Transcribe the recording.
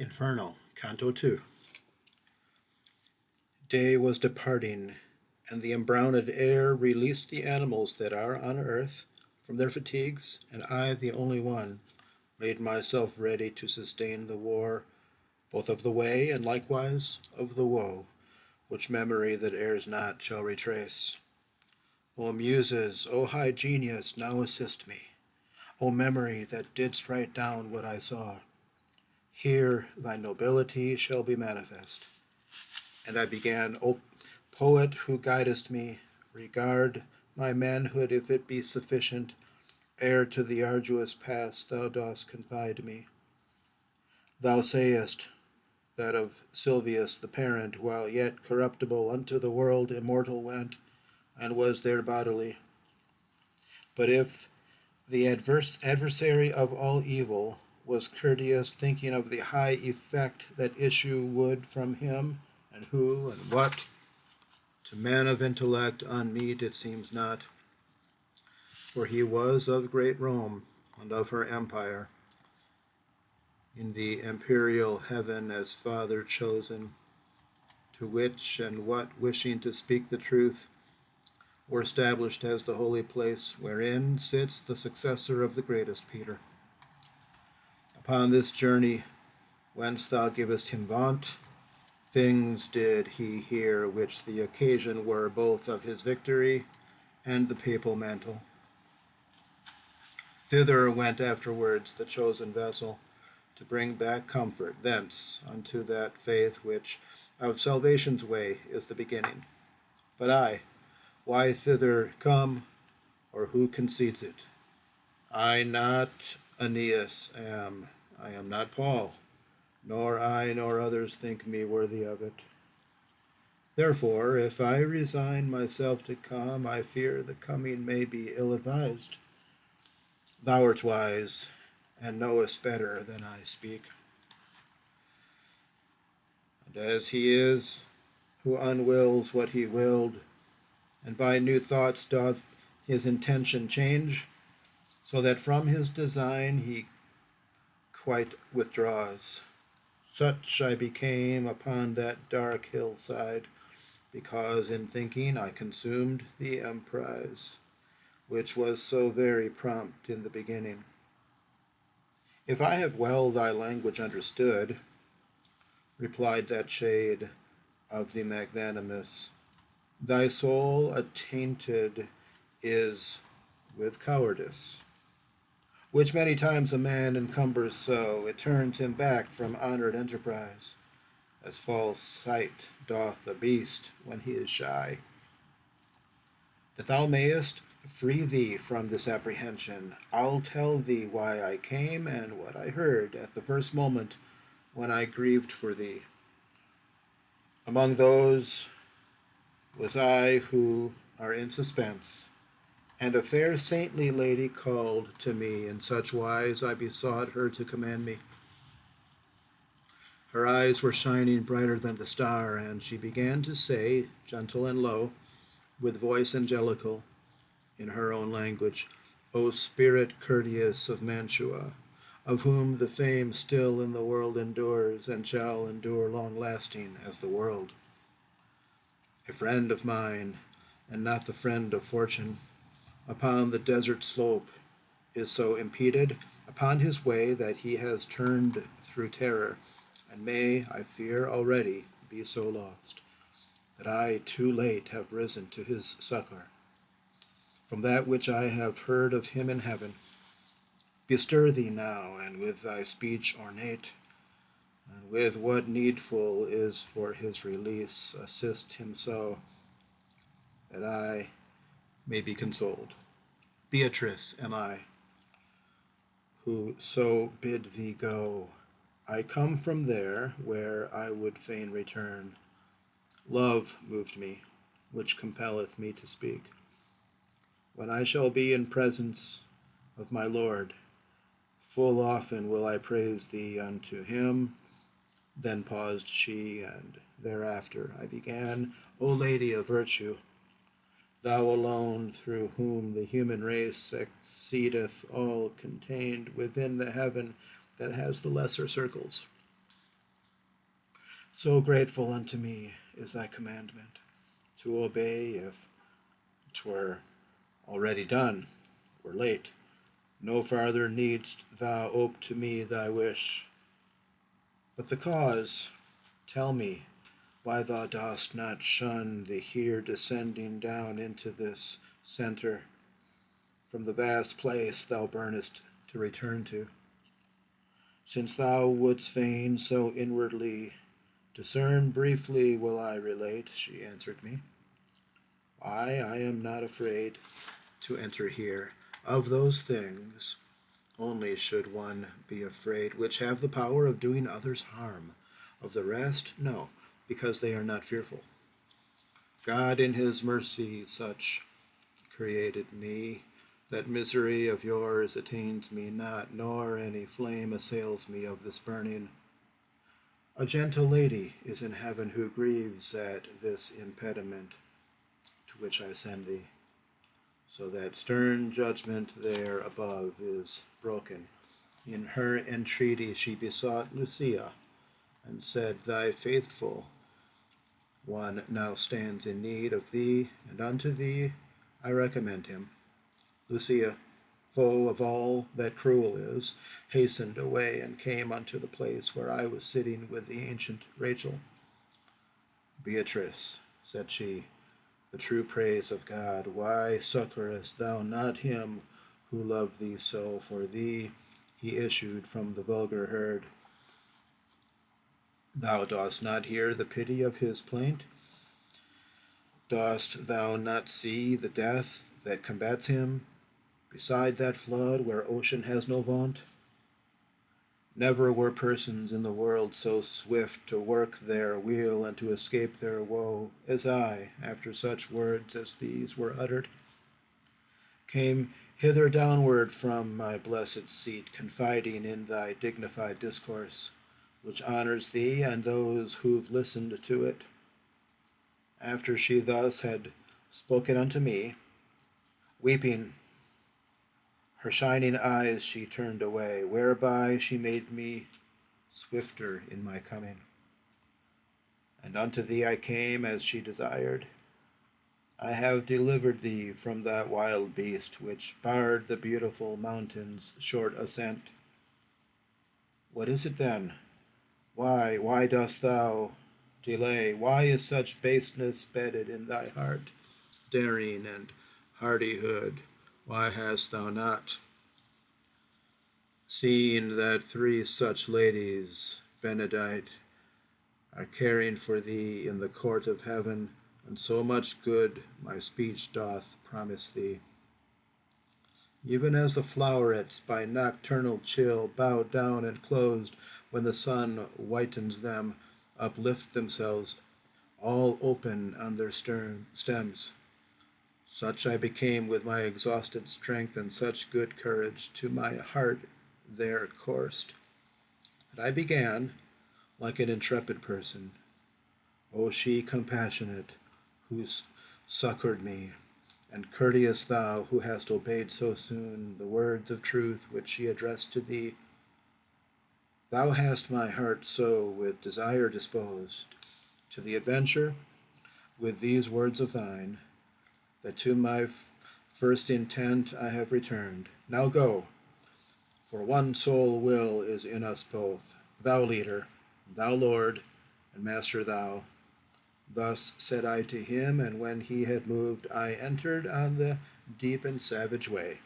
Inferno, Canto 2. Day was departing, and the embrowned air released the animals that are on earth from their fatigues, and I, the only one, made myself ready to sustain the war, both of the way and likewise of the woe, which memory that errs not shall retrace. O Muses, O high genius, now assist me. O memory that didst write down what I saw, here thy nobility shall be manifest. And I began, O poet who guidest me, regard my manhood if it be sufficient, ere to the arduous past thou dost confide me. Thou sayest that of Silvius the parent, while yet corruptible, unto the world immortal went, and was there bodily. But if the adversary of all evil was courteous, thinking of the high effect that issue would from him, and who and what, to men of intellect unmeet it seems not, for he was of great Rome, and of her empire, in the imperial heaven as father chosen, to which and what, wishing to speak the truth, were established as the holy place wherein sits the successor of the greatest Peter. Upon this journey, whence thou givest him vaunt, things did he hear which the occasion were both of his victory and the papal mantle. Thither went afterwards the chosen vessel, to bring back comfort thence unto that faith which of salvation's way is the beginning. But I, why thither come, or who concedes it? I not Aeneas am, I am not Paul, nor I nor others think me worthy of it. Therefore, if I resign myself to come, I fear the coming may be ill-advised. Thou art wise, and knowest better than I speak. And as he is, who unwills what he willed, and by new thoughts doth his intention change, so that from his design he quite withdraws. Such I became upon that dark hillside, because in thinking I consumed the emprise, which was so very prompt in the beginning. If I have well thy language understood, replied that shade of the magnanimous, thy soul attainted is with cowardice, which many times a man encumbers so, it turns him back from honored enterprise, as false sight doth the beast when he is shy. That thou mayest free thee from this apprehension, I'll tell thee why I came and what I heard at the first moment when I grieved for thee. Among those was I who are in suspense, and a fair saintly lady called to me in such wise I besought her to command me. Her eyes were shining brighter than the star, and she began to say, gentle and low, with voice angelical, in her own language, O spirit courteous of Mantua, of whom the fame still in the world endures, and shall endure long-lasting as the world. A friend of mine, and not the friend of fortune, upon the desert slope, is so impeded upon his way that he has turned through terror, and may, I fear already, be so lost, that I too late have risen to his succor. From that which I have heard of him in heaven, bestir thee now, and with thy speech ornate, and with what needful is for his release, assist him so, that I may be consoled. Beatrice am I, who so bid thee go. I come from there where I would fain return. Love moved me, which compelleth me to speak. When I shall be in presence of my Lord, full often will I praise thee unto him. Then paused she, and thereafter I began, O Lady of virtue, thou alone through whom the human race exceedeth all contained within the heaven that has the lesser circles. So grateful unto me is thy commandment, to obey if 'twere already done, were late. No farther needst thou ope to me thy wish. But the cause, tell me, why thou dost not shun the here descending down into this centre, from the vast place thou burnest to return to. Since thou wouldst fain so inwardly discern, briefly will I relate, she answered me, why I am not afraid to enter here. Of those things only should one be afraid which have the power of doing others harm. Of the rest, no, because they are not fearful. God in his mercy such created me, that misery of yours attains me not, nor any flame assails me of this burning. A gentle lady is in heaven who grieves at this impediment to which I send thee, so that stern judgment there above is broken. In her entreaty she besought Lucia, and said, thy faithful one now stands in need of thee, and unto thee I recommend him. Lucia, foe of all that cruel is, hastened away and came unto the place where I was sitting with the ancient Rachel. Beatrice, said she, the true praise of God, why succorest thou not him who loved thee so? For thee he issued from the vulgar herd. Thou dost not hear the pity of his plaint? Dost thou not see the death that combats him, beside that flood where ocean has no vaunt? Never were persons in the world so swift to work their weal and to escape their woe as I, after such words as these were uttered, came hither downward from my blessed seat, confiding in thy dignified discourse, which honors thee and those who've listened to it. After she thus had spoken unto me, weeping, her shining eyes she turned away, whereby she made me swifter in my coming. And unto thee I came as she desired. I have delivered thee from that wild beast which barred the beautiful mountain's short ascent. What is it then? Why dost thou delay? Why is such baseness bedded in thy heart? Daring and hardihood, why hast thou not? Seeing that three such ladies, benedight, are caring for thee in the court of heaven, and so much good my speech doth promise thee. Even as the flowerets by nocturnal chill bow down and closed when the sun whitens them, uplift themselves all open on their stern stems. Such I became with my exhausted strength, and such good courage to my heart there coursed, that I began like an intrepid person. O she compassionate, who succored me, and courteous thou, who hast obeyed so soon the words of truth which she addressed to thee. Thou hast my heart so with desire disposed to the adventure with these words of thine, that to my first intent I have returned. Now go, for one sole will is in us both, thou leader, thou Lord, and Master thou. Thus said I to him, and when he had moved, I entered on the deep and savage way.